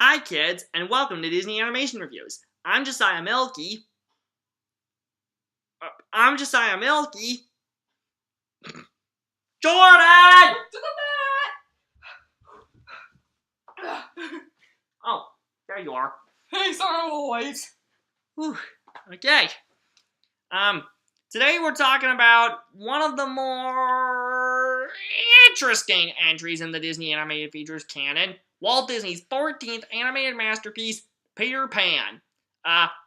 Hi kids, and welcome to Disney Animation Reviews. I'm Josiah Milky. Jordan! To the bat! Oh, there you are. Hey, sorry, I'm a little late. Whew. Okay. Today we're talking about one of the more interesting entries in the Disney Animated Features canon, Walt Disney's 14th animated masterpiece, Peter Pan.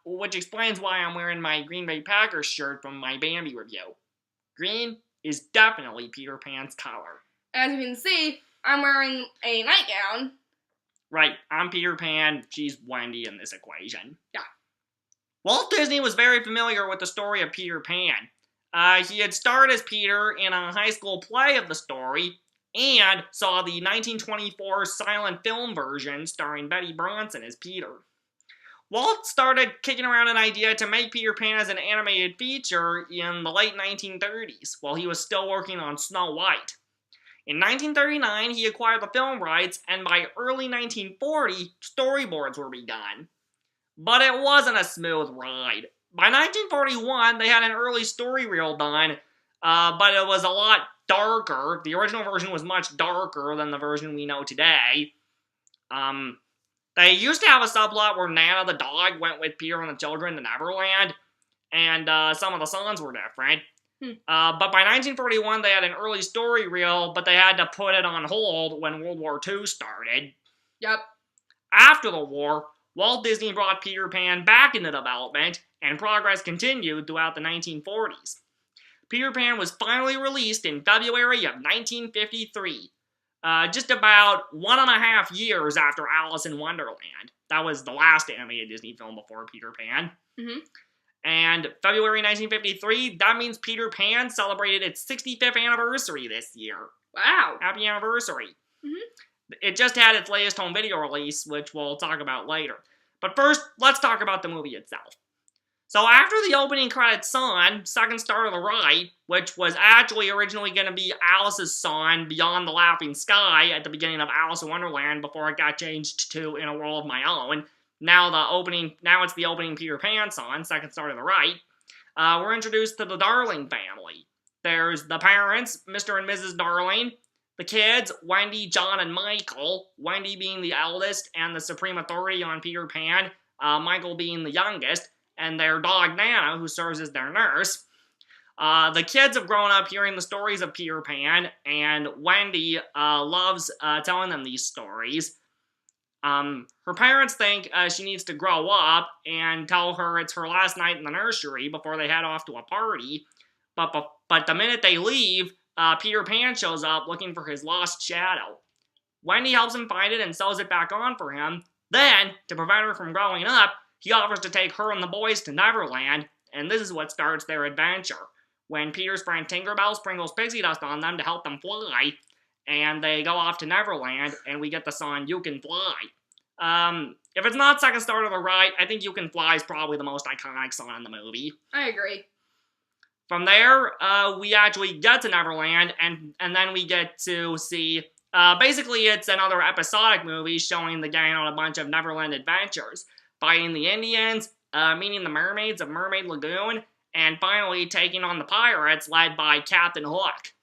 Which explains why I'm wearing my Green Bay Packers shirt from my Bambi review. Green is definitely Peter Pan's color. As you can see, I'm wearing a nightgown. Right, I'm Peter Pan, she's Wendy in this equation. Yeah. Walt Disney was very familiar with the story of Peter Pan. He had starred as Peter in a high school play of the story, and saw the 1924 silent film version starring Betty Bronson as Peter. Walt started kicking around an idea to make Peter Pan as an animated feature in the late 1930s, while he was still working on Snow White. In 1939, he acquired the film rights, and by early 1940, storyboards were begun. But it wasn't a smooth ride. By 1941, they had an early story reel done, but it was a lot darker. The original version was much darker than the version we know today. They used to have a subplot where Nana the dog went with Peter and the children to Neverland, and some of the songs were different. But by 1941, they had an early story reel, but they had to put it on hold when World War II started. Yep. After the war, Walt Disney brought Peter Pan back into development, and progress continued throughout the 1940s. Peter Pan was finally released in February of 1953. Just about 1.5 years after Alice in Wonderland. That was the last animated Disney film before Peter Pan. And February 1953, that means Peter Pan celebrated its 65th anniversary this year. Wow. Happy anniversary. It just had its latest home video release, which we'll talk about later. But first, let's talk about the movie itself. So after the opening credits song, Second Star to the Right, which was actually originally going to be Alice's song, Beyond the Laughing Sky, at the beginning of Alice in Wonderland before it got changed to In a World of My Own. Now it's the opening Peter Pan song, Second Star to the Right. We're introduced to the Darling family. There's the parents, Mr. and Mrs. Darling, the kids, Wendy, John, and Michael, Wendy being the eldest and the supreme authority on Peter Pan, Michael being the youngest, and their dog Nana, who serves as their nurse. The kids have grown up hearing the stories of Peter Pan, and Wendy loves telling them these stories. Her parents think she needs to grow up and tell her it's her last night in the nursery before they head off to a party. But the minute they leave, Peter Pan shows up looking for his lost shadow. Wendy helps him find it and sews it back on for him. Then, to prevent her from growing up, he offers to take her and the boys to Neverland, and this is what starts their adventure. When Peter's friend Tinkerbell sprinkles pixie dust on them to help them fly, and they go off to Neverland, and we get the song You Can Fly. If it's not Second Star to the Right, I think You Can Fly is probably the most iconic song in the movie. I agree. From there, we actually get to Neverland, and then we get to see, basically it's another episodic movie showing the gang on a bunch of Neverland adventures. Fighting the Indians, meeting the mermaids of Mermaid Lagoon, and finally taking on the pirates led by Captain Hook.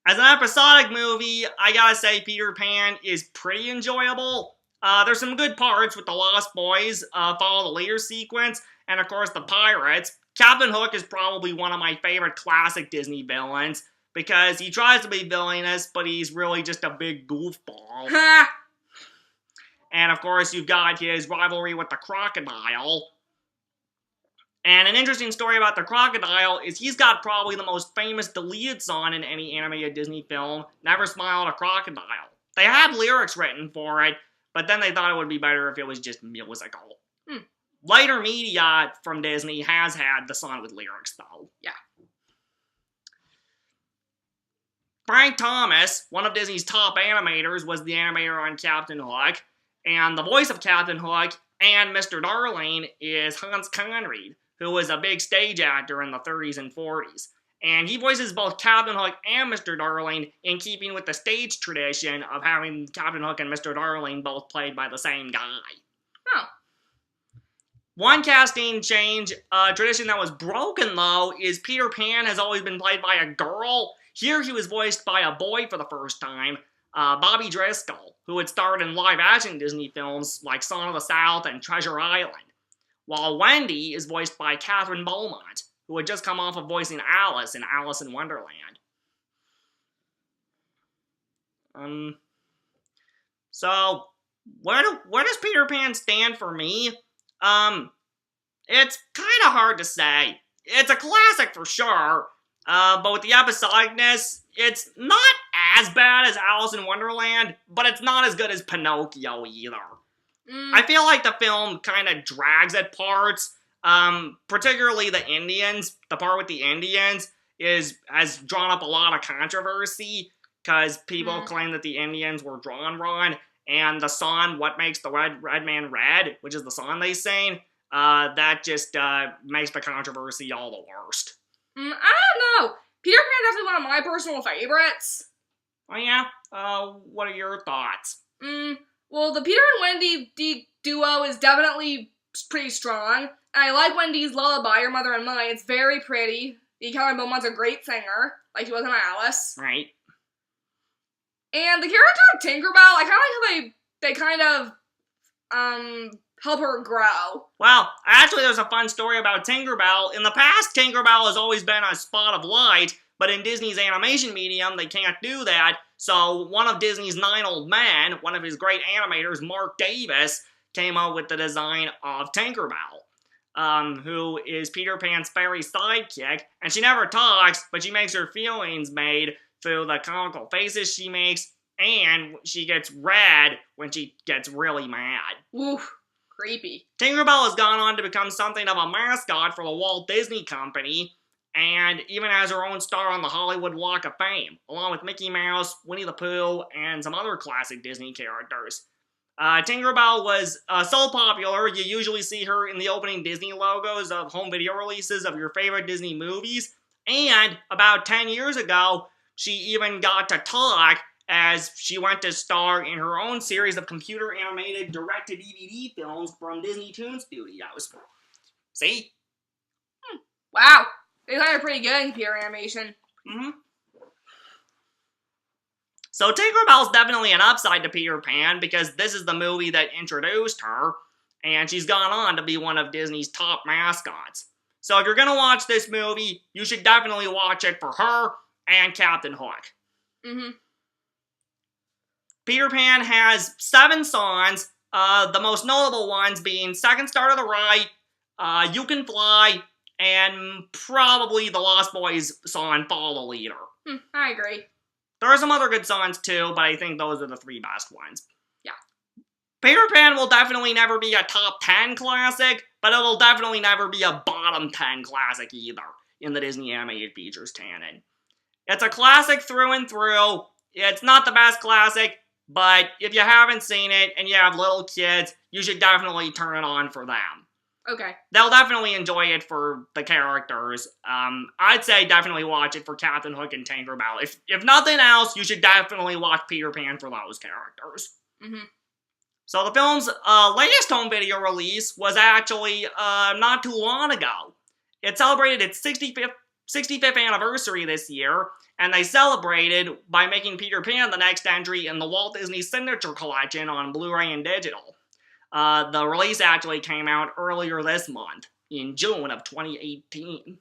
As an episodic movie, I gotta say Peter Pan is pretty enjoyable. There's some good parts with the Lost Boys, follow the leader sequence, and of course the pirates. Captain Hook is probably one of my favorite classic Disney villains, because he tries to be villainous, but he's really just a big goofball. And of course, you've got his rivalry with the crocodile. And an interesting story about the crocodile is he's got probably the most famous deleted song in any animated Disney film, Never Smile at a Crocodile. They had lyrics written for it, but then they thought it would be better if it was just musical. Later media from Disney has had the song with lyrics, though. Yeah. Frank Thomas, one of Disney's top animators, was the animator on Captain Hook. And the voice of Captain Hook and Mr. Darling is Hans Conried, who was a big stage actor in the 30s and 40s. and he voices both Captain Hook and Mr. Darling in keeping with the stage tradition of having Captain Hook and Mr. Darling both played by the same guy. Oh. One casting change, tradition that was broken though, is Peter Pan has always been played by a girl. Here he was voiced by a boy for the first time, Bobby Driscoll, who had starred in live-action Disney films like Song of the South and Treasure Island, while Wendy is voiced by Catherine Beaumont, who had just come off of voicing Alice in Alice in Wonderland. So, where does Peter Pan stand for me? It's kind of hard to say. It's a classic for sure, but with the episodicness, it's not as bad as Alice in Wonderland, but it's not as good as Pinocchio either. I feel like the film kind of drags at parts, particularly the Indians. The part with the Indians has drawn up a lot of controversy, because people claim that the Indians were drawn wrong, and the song, What Makes the Red Man Red, which is the song they sing, that just makes the controversy all the worst. I don't know. Peter Pan is definitely one of my personal favorites. Oh yeah? What are your thoughts? Well, the Peter and Wendy duo is definitely pretty strong. I like Wendy's Lullaby, Your Mother and Mine. It's very pretty. Catherine Beaumont's a great singer, like she was in Alice. Right. And the character of Tinkerbell, I kind of like how they kind of, help her grow. Well, actually there's a fun story about Tinkerbell. In the past, Tinkerbell has always been a spot of light, but in Disney's animation medium, they can't do that, so one of Disney's 9 old men, one of his great animators, Mark Davis, came up with the design of Tinkerbell, who is Peter Pan's fairy sidekick, and she never talks, but she makes her feelings made through the comical faces she makes, and she gets red when she gets really mad. Oof, creepy. Tinkerbell has gone on to become something of a mascot for the Walt Disney Company, and even has her own star on the Hollywood Walk of Fame, along with Mickey Mouse, Winnie the Pooh, and some other classic Disney characters. Tinkerbell was so popular, you usually see her in the opening Disney logos of home video releases of your favorite Disney movies, and about 10 years ago, she even got to talk as she went to star in her own series of computer-animated direct-to-DVD films from Disney Toon Studios. See? Wow. They are pretty good in computer animation. So Tinkerbell's definitely an upside to Peter Pan, because this is the movie that introduced her, and she's gone on to be one of Disney's top mascots. So if you're gonna watch this movie, you should definitely watch it for her and Captain Hook. Peter Pan has 7 songs, the most notable ones being Second Star to the Right, You Can Fly, and probably the Lost Boys song, Follow the Leader. I agree. There are some other good songs too, but I think those are the 3 best ones. Yeah. Peter Pan will definitely never be a top 10 classic, but it'll definitely never be a bottom 10 classic either in the Disney Animated Features canon. It's a classic through and through. It's not the best classic, but if you haven't seen it and you have little kids, you should definitely turn it on for them. Okay. They'll definitely enjoy it for the characters. I'd say definitely watch it for Captain Hook and Tinkerbell. If nothing else, you should definitely watch Peter Pan for those characters. So the film's latest home video release was actually not too long ago. It celebrated its 65th anniversary this year, and they celebrated by making Peter Pan the next entry in the Walt Disney Signature Collection on Blu-ray and digital. The release actually came out earlier this month, in June of 2018.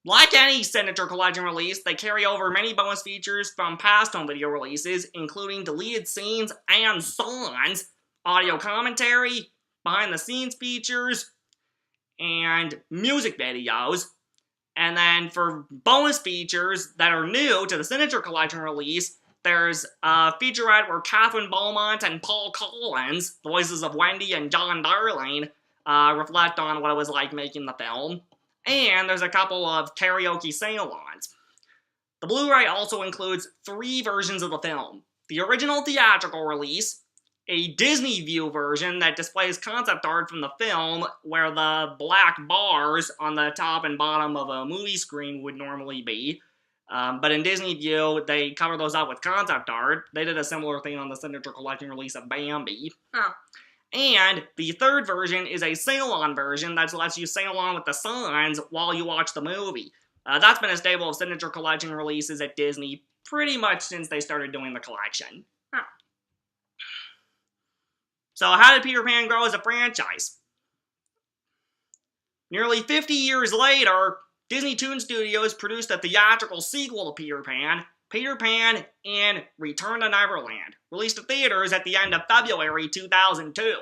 Like any Signature Collection release, they carry over many bonus features from past home video releases, including deleted scenes and songs, audio commentary, behind-the-scenes features, and music videos. And then for bonus features that are new to the Signature Collection release, there's a featurette where Catherine Beaumont and Paul Collins, the voices of Wendy and John Darling, reflect on what it was like making the film. And there's a couple of karaoke sing-alongs. The Blu-ray also includes 3 versions of the film. The original theatrical release, a Disney View version that displays concept art from the film, where the black bars on the top and bottom of a movie screen would normally be. But in Disney View, they cover those up with concept art. They did a similar thing on the Signature Collection release of Bambi. Oh. And the third version is a sing-along version that lets you sing along with the songs while you watch the movie. That's been a staple of Signature Collection releases at Disney pretty much since they started doing the collection. Oh. So how did Peter Pan grow as a franchise? Nearly 50 years later, Disney Toon Studios produced a theatrical sequel to Peter Pan in Return to Neverland, released to theaters at the end of February 2002.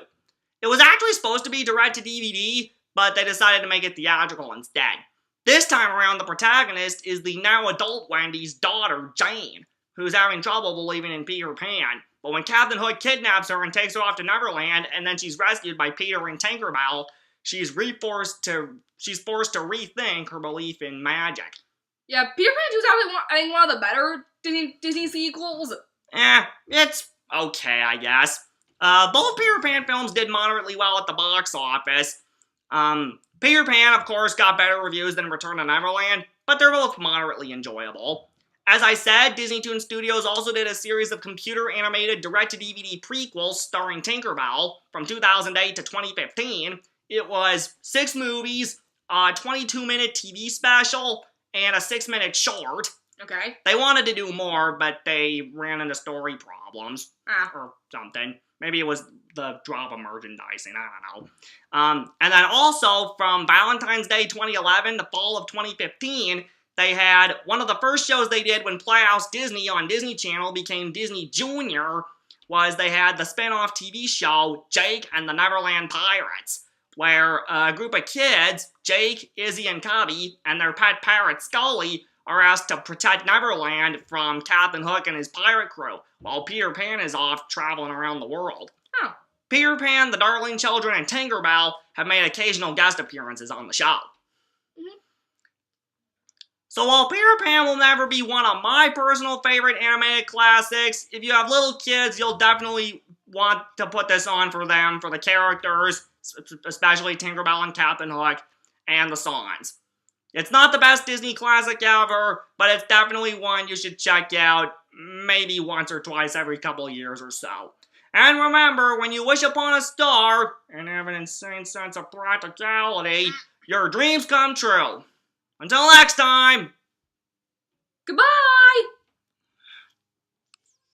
It was actually supposed to be direct-to-DVD, but they decided to make it theatrical instead. This time around, the protagonist is the now adult Wendy's daughter, Jane, who's having trouble believing in Peter Pan. But when Captain Hook kidnaps her and takes her off to Neverland, and then she's rescued by Peter and Tinkerbell, she's forced to rethink her belief in magic. Yeah, Peter Pan 2 is actually I think one of the better Disney sequels. It's okay, I guess. Both Peter Pan films did moderately well at the box office. Peter Pan, of course, got better reviews than Return to Neverland, but they're both moderately enjoyable. As I said, Disney Toon Studios also did a series of computer-animated direct-to-DVD prequels starring Tinkerbell from 2008 to 2015. It was 6 movies, a 22-minute TV special, and a 6-minute short. Okay. They wanted to do more, but they ran into story problems. Or something. Maybe it was the drop of merchandising, I don't know. And then also, from Valentine's Day 2011 to fall of 2015, they had one of the first shows they did when Playhouse Disney on Disney Channel became Disney Junior, was they had the spin-off TV show, Jake and the Neverland Pirates, where a group of kids, Jake, Izzy, and Cubby, and their pet parrot Scully, are asked to protect Neverland from Captain Hook and his pirate crew, while Peter Pan is off traveling around the world. Oh. Peter Pan, the Darling Children, and Tinkerbell have made occasional guest appearances on the show. Mm-hmm. So while Peter Pan will never be one of my personal favorite animated classics, if you have little kids, you'll definitely want to put this on for them, for the characters, especially Tinkerbell and Captain Hook, and the songs. It's not the best Disney classic ever, but it's definitely one you should check out maybe once or twice every couple of years or so. And remember, when you wish upon a star and have an insane sense of practicality, your dreams come true. Until next time! Goodbye!